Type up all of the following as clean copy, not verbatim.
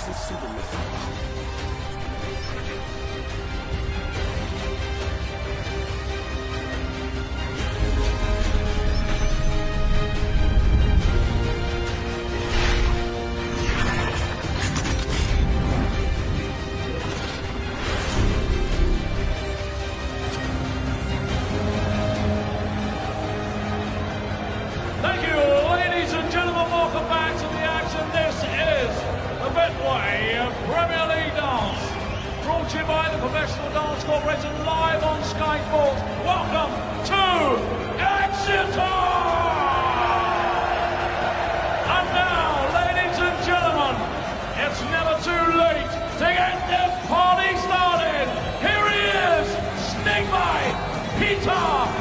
Some Superman. Thank you, ladies and gentlemen. Welcome back to the action. This is the Premier League dance, brought to you by the Professional Dance Corporation, live on Sky Sports. Welcome to Exeter! And now, ladies and gentlemen, it's never too late to get this party started. Here he is, Snakebite, Peter Wright!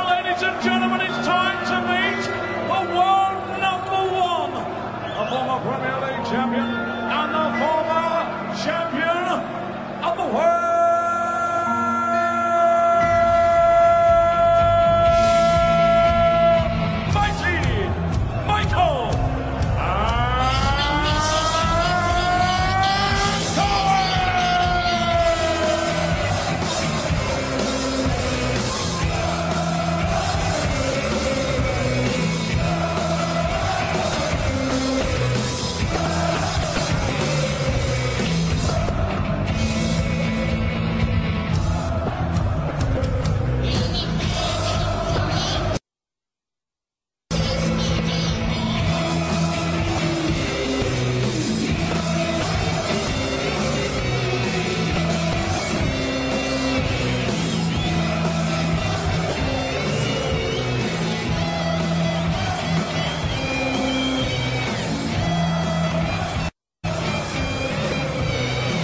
Ladies and gentlemen, it's time to meet the world #1, the former Premier League champion and the former champion of the world. Mighty Michael.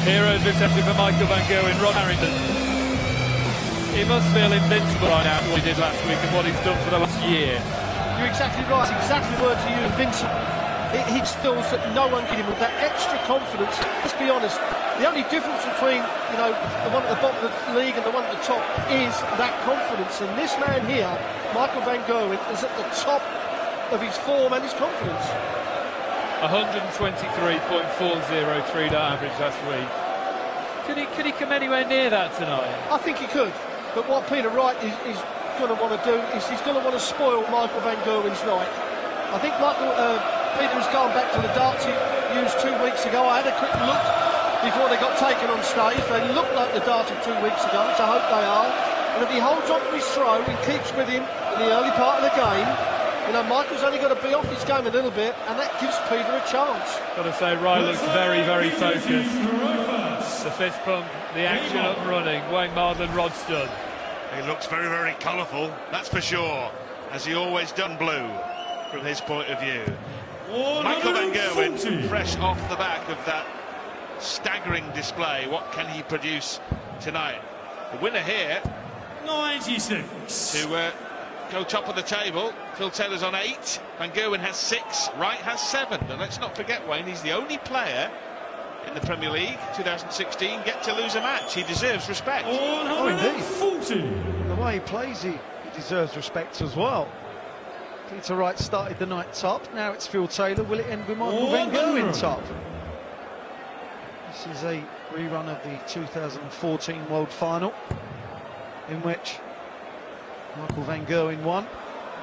Heroes receptive for Michael Van Gerwen, Rod Harrington. He must feel invincible right now what he did last week and what he's done for the last year. You're exactly right, it's exactly the word to use, invincible. He feels that no one can give him with that extra confidence. Let's be honest, the only difference between, you know, the one at the bottom of the league and the one at the top is that confidence. And this man here, Michael Van Gerwen, is at the top of his form and his confidence. 123.403 average last week. Could he come anywhere near that tonight? I think he could, but what Peter Wright is going to want to do is he's going to want to spoil Michael Van Gerwen's night. I think Peter has gone back to the darts he used 2 weeks ago. I had a quick look before they got taken on stage. They look like the dart of 2 weeks ago, which I hope they are. And if he holds on to his throw and keeps with him in the early part of the game, you know, Michael's only got to be off his game a little bit, and that gives Peter a chance. Got to say, Wright looks very, very focused. The fist pump, the action up and running. Wayne Mardlin, Rod Stud. He looks very, very colourful, that's for sure, as he always done blue, from his point of view. Michael Van Gerwen, fresh off the back of that staggering display. What can he produce tonight? The winner here, 96. To go top of the table. Phil Taylor's on 8, Van Gerwen has 6, Wright has 7. And let's not forget, Wayne, he's the only player in the Premier League 2016 get to lose a match. He deserves respect. Oh, indeed. The way he plays, he deserves respect as well. Peter Wright started the night top. Now it's Phil Taylor. Will it end with Michael Van Gerwen top? This is a rerun of the 2014 World Final. in which Michael van Gerwen won.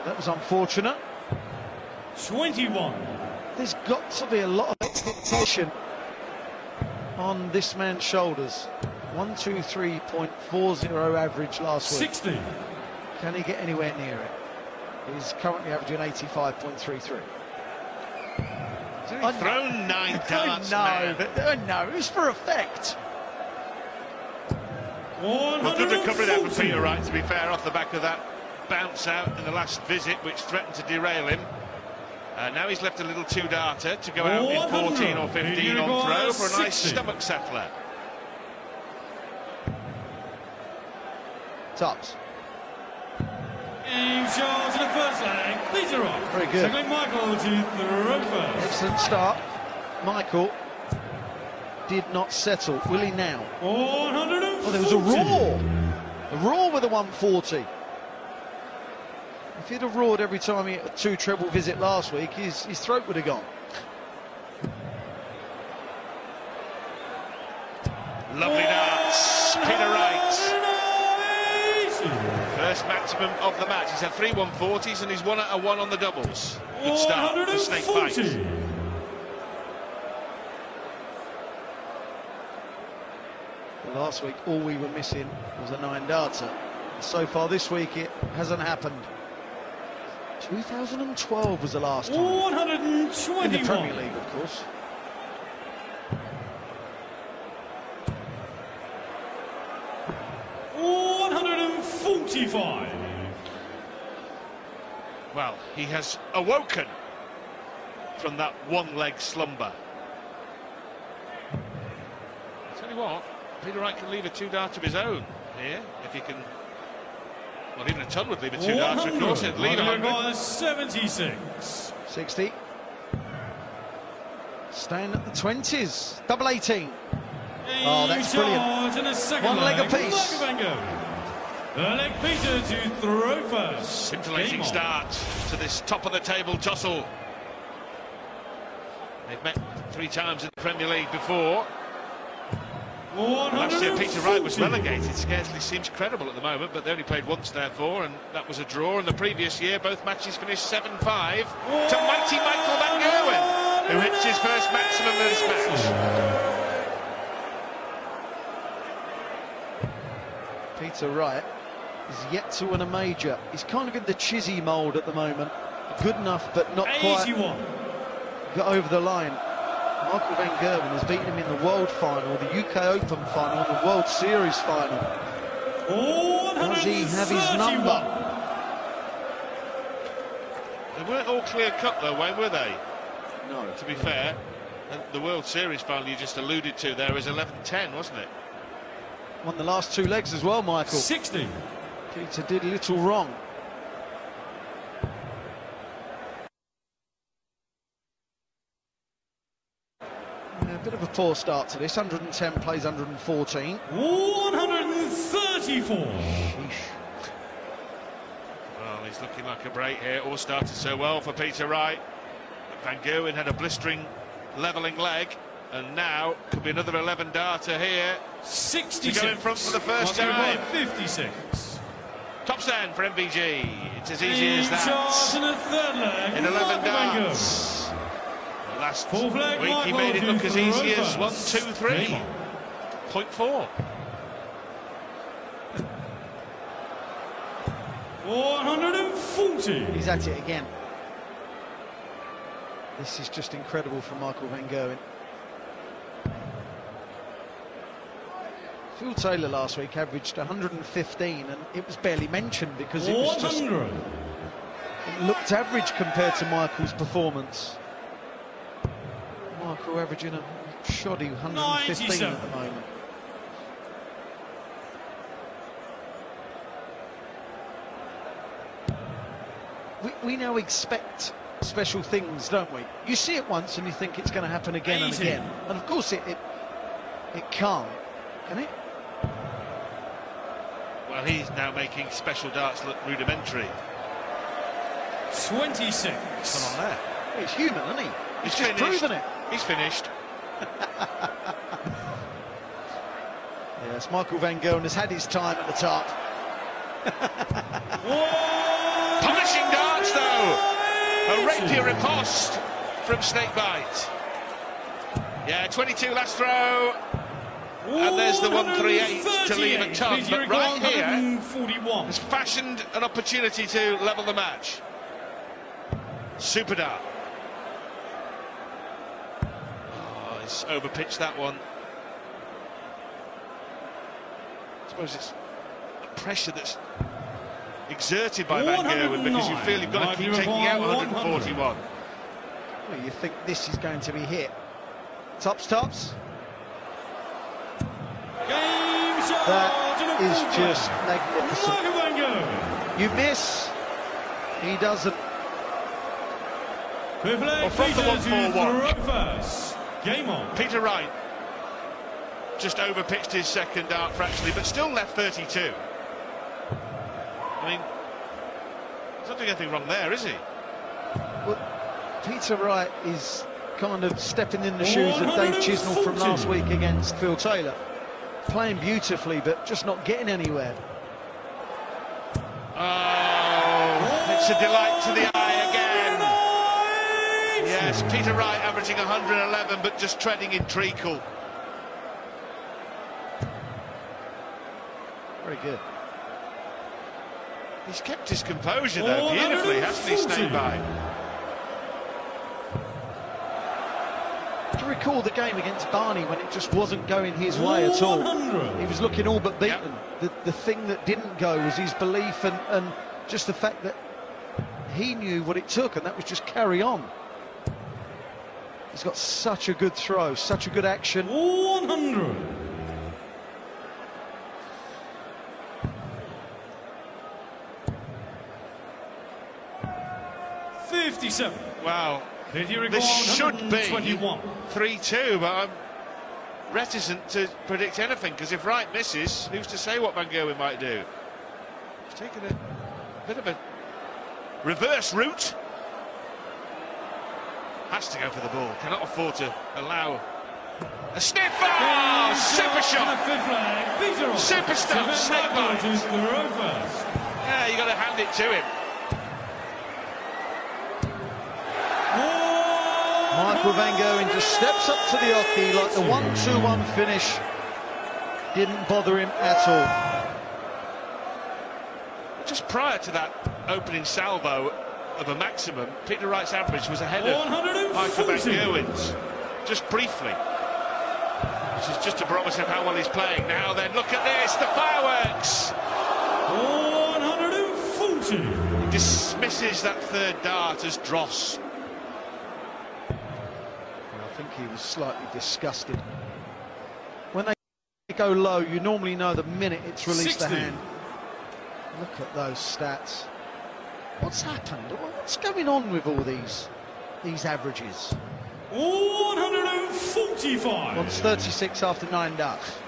That was unfortunate. 21. There's got to be a lot of expectation on this man's shoulders. 123.40 average last week. 60. Can he get anywhere near it? He's currently averaging 85.33. He's only thrown 9 darts, no, but no, it was for effect. Well, good recovery there from Peter Wright, to be fair, off the back of that bounce out in the last visit, which threatened to derail him. Now he's left a little two-darter to go out in 14 or 15 on throw for a nice stomach settler. Tops. In charge of the first leg, Peter Wright. Very good. Second, Michael to throw first. Excellent start. Michael did not settle. Will he now? 140. Oh, there was a roar. A roar with a 140. If he'd have roared every time he had a 2 treble visit last week, his throat would have gone. Lovely darts, Peter Wright. First maximum of the match. He's had 3 140s and he's won a 1 on the doubles. Good start for Snakebite. Last week, all we were missing was a 9-darter. So far this week, it hasn't happened. 2012 was the last time. 121. In the Premier League, of course. $145. Well, he has awoken from that one-leg slumber. Tell you what, Peter Wright can leave a 2-darter of his own here, if he can. Well, even a ton would leave a 2-darter, of course. It'd leave 100. 76. 60. Staying at the 20s. Double 18. Oh, that's brilliant. One leg apiece. Leg Peter to throw first. Scintillating start to this top-of-the-table tussle. They've met 3 times in the Premier League before. Last year Peter Wright was relegated. Scarcely seems credible at the moment, but they only played once therefore, and that was a draw. And the previous year both matches finished 7-5 to mighty Michael van Gerwen, who hits his first maximum of this match. Peter Wright is yet to win a major. He's kind of in the Chizzy mould at the moment. Good enough, but not 81. quite got over the line. Michael van Gerwen has beaten him in the World Final, the UK Open Final, and the World Series Final. Does he have his number? They weren't all clear-cut though, Wayne, were they? No. To be fair, the World Series Final you just alluded to there was 11-10, wasn't it? Won the last 2 legs as well, Michael. 60. Peter did little wrong. A bit of a poor start to this. 110 plays 114. 134. Sheesh. Well, he's looking like a break here. All started so well for Peter Wright. Van Gerwen had a blistering levelling leg, and now could be another 11-darter here. 66. To go in front for the first time. 56. Top stand for MVG. It's as easy as that. In the third leg. In 11 darts. Last week he made it look as easy as 1, 2, 3. 0.4. 140. He's at it again. This is just incredible from Michael van Gerwen. Phil Taylor last week averaged 115, and it was barely mentioned because it was just, it looked average compared to Michael's performance. Michael averaging a shoddy 115 97. at the moment. We now expect special things, don't we? You see it once and you think it's going to happen again 80. and again, and of course it can't, can it? Well, he's now making special darts look rudimentary. 26. Come on there. He's human, isn't he? He's just finished. proven it. He's finished. Yes, Michael van Gerwen has had his time at the top. Punishing darts, though. A rapier riposte from Snakebite. Yeah, 22 last throw. And there's the 138 to leave a ton. But Wright here has fashioned an opportunity to level the match. Super dart. Oh, he's overpitched that one. I suppose it's the pressure that's exerted by Van Gerwen, because you feel you've got to keep taking out 141. Well, you think this is going to be hit. Tops. That is just magnificent. You miss, he doesn't. Well, from the 1-4-1, game on. Peter Wright just overpitched his second dart fractionally, but still left 32. I mean, he's not doing anything wrong there, is he? Well, Peter Wright is kind of stepping in the shoes of Dave Chisnell from last week against Phil Taylor. Playing beautifully, but just not getting anywhere. Oh, it's a delight to the eye again. Yes, Peter Wright averaging 111, but just treading in treacle. Very good. He's kept his composure, though, beautifully, hasn't he, Snakebite? Do you recall the game against Barney when it just wasn't going his way at all? He was looking all but beaten. Yep. The thing that didn't go was his belief and just the fact that he knew what it took, and that was just carry on. He's got such a good throw, such a good action. 100. '57. Wow. This should be 3-2, but I'm reticent to predict anything, because if Wright misses, who's to say what Van Gerwen might do? He's taken a bit of a reverse route. Has to go for the ball, cannot afford to allow a sniff. Oh, super shot! Super stuff, Snakebite. Yeah, you got to hand it to him. Michael Van Gerwen just steps up to the hockey like the 1-2-1 finish didn't bother him at all. Just prior to that opening salvo of a maximum, Peter Wright's average was ahead of Michael Van Gerwen's, just briefly. Which is just a barometer of how well he's playing. Now then, look at this, the fireworks! 140. He dismisses that third dart as dross. I think he was slightly disgusted. When they go low, you normally know the minute it's released 60. the hand. Look at those stats. What's happened? What's going on with all these averages? 145. Well, it's 36 after 9 darts.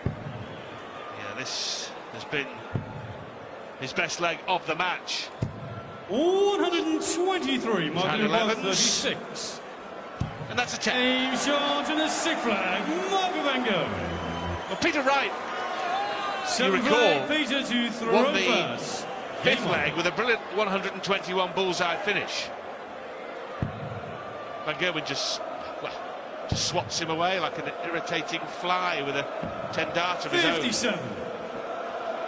Yeah, this has been his best leg of the match. 123, marking above 36. And that's a 10. Aim shot and a sick flag, Michael Van Gerwen. Well, Peter Wright, you recall, Peter to throw won the first. fifth leg with a brilliant 121 bullseye finish. Van Gerwen just swats him away like an irritating fly with a 10-dart of his own. 57.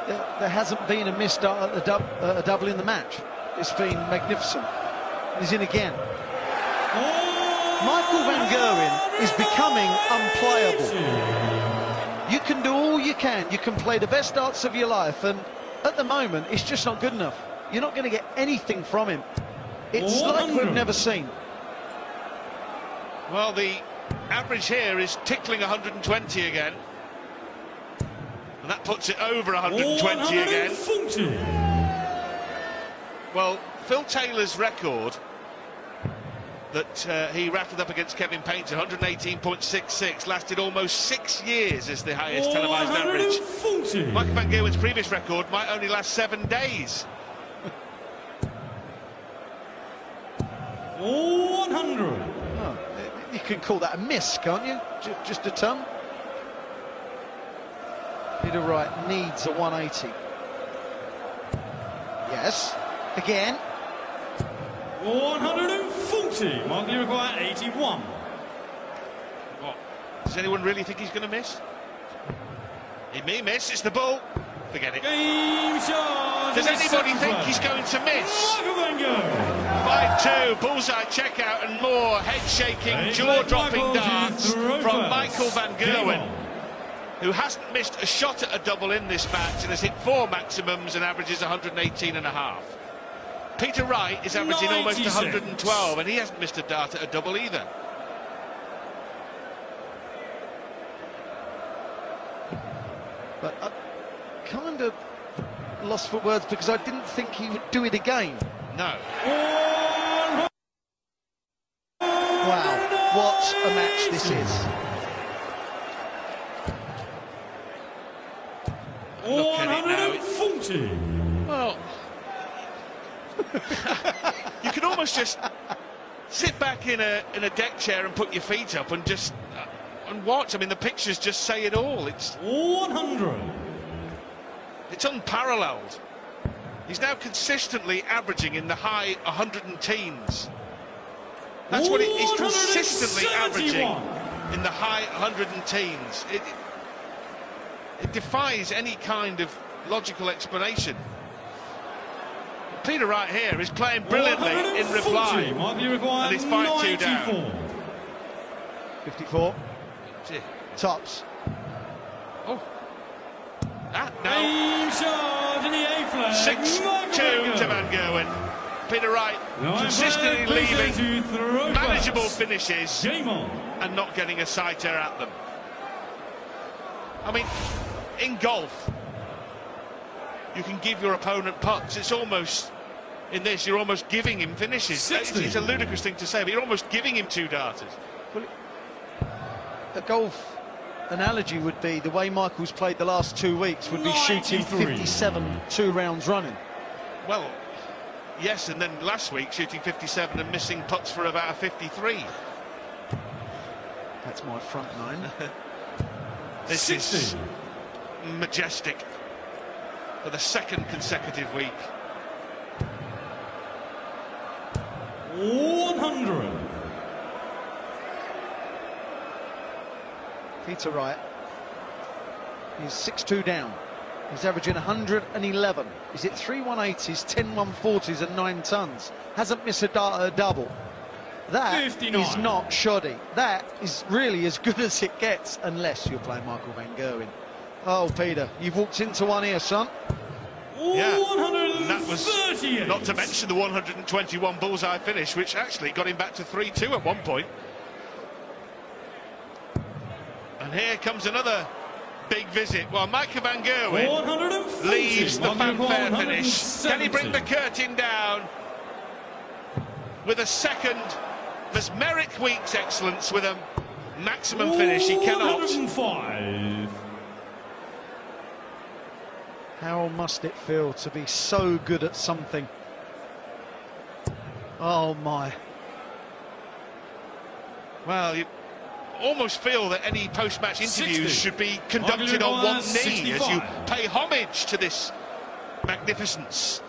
There hasn't been a missed dart at a double in the match. It's been magnificent. He's in again. Michael Van Gerwen is becoming unplayable. You can do all you can. You can play the best darts of your life, and at the moment, it's just not good enough. You're not going to get anything from him. It's like we've never seen. Well, the average here is tickling 120 again. And that puts it over 120 again. Well, Phil Taylor's record that he rattled up against Kevin Painter, 118.66, lasted almost 6 years as the highest televised average. Michael Van Gerwen's previous record might only last 7 days. 100. Oh, you can call that a miss, can't you? Just a ton. Peter Wright needs a 180. Yes, again. 140, mark you require 81. What? Does anyone really think he's going to miss? He may miss, it's the ball. Forget it. Game charge. Does anybody think he's going to miss? 5-2, bullseye checkout and more head-shaking, jaw-dropping darts from Michael van Gerwen, who hasn't missed a shot at a double in this match and has hit 4 maximums and averages 118.5. Peter Wright is averaging 96. almost 112 and he hasn't missed a dart at a double either. But I kind of lost for words because I didn't think he would do it again. No. Wow, what a match this is. Look at it now. 140. Well, you can almost just sit back in a deck chair and put your feet up and just and watch. I mean, the pictures just say it all. It's 100. It's unparalleled. He's now consistently averaging in the high 110s. That's what he's consistently averaging in the high 110s. It defies any kind of logical explanation. Peter Wright here is playing brilliantly in reply, and it's 5-2 down. 54. Yeah. Tops. Oh. No. 6-2 to Van Gerwen. Peter Wright consistently leaving manageable finishes and not getting a sighter at them. I mean, in golf, you can give your opponent putts. It's almost, in this, you're almost giving him finishes. It's a ludicrous thing to say, but you're almost giving him 2 darters. Well, the golf analogy would be the way Michael's played the last 2 weeks would be shooting 57 2 rounds running. Well, yes, and then last week shooting 57 and missing putts for about a 53. That's my front nine. This 60. Is majestic for the 2nd consecutive week. 100. Peter Wright is 6-2 down. He's averaging 111. He's hit 3 180s, 10 140s and 9 tons. Hasn't missed a dart at a double. That 59. Is not shoddy. That is really as good as it gets, unless you're playing Michael van Gerwen. Oh, Peter, you've walked into one here, son. Yeah, and that was not to mention the 121 bullseye finish, which actually got him back to 3-2 at one point. And here comes another big visit. Well, Michael van Gerwen leaves the fanfare finish. Can he bring the curtain down with a second mesmeric week's excellence with a maximum finish? He cannot. 105. How must it feel to be so good at something? Oh my. Well, you almost feel that any post-match interviews should be conducted on one knee as you pay homage to this magnificence.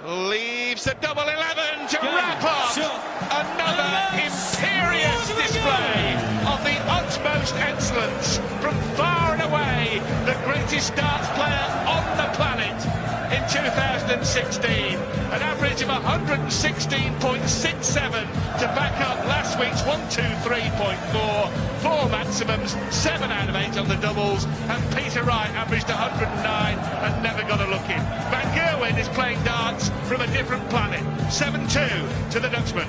Leaves the double 11 to wrap up another imperious display of the utmost excellence from far and away the greatest darts player on the planet in 2016. An average of 116.67 to back up last week's 123.4. 4 maximums, 7 out of 8 on the doubles, and Peter Wright averaged 109 and never got a look in. Van Gerwen is playing darts from a different planet. 7-2 to the Dutchman.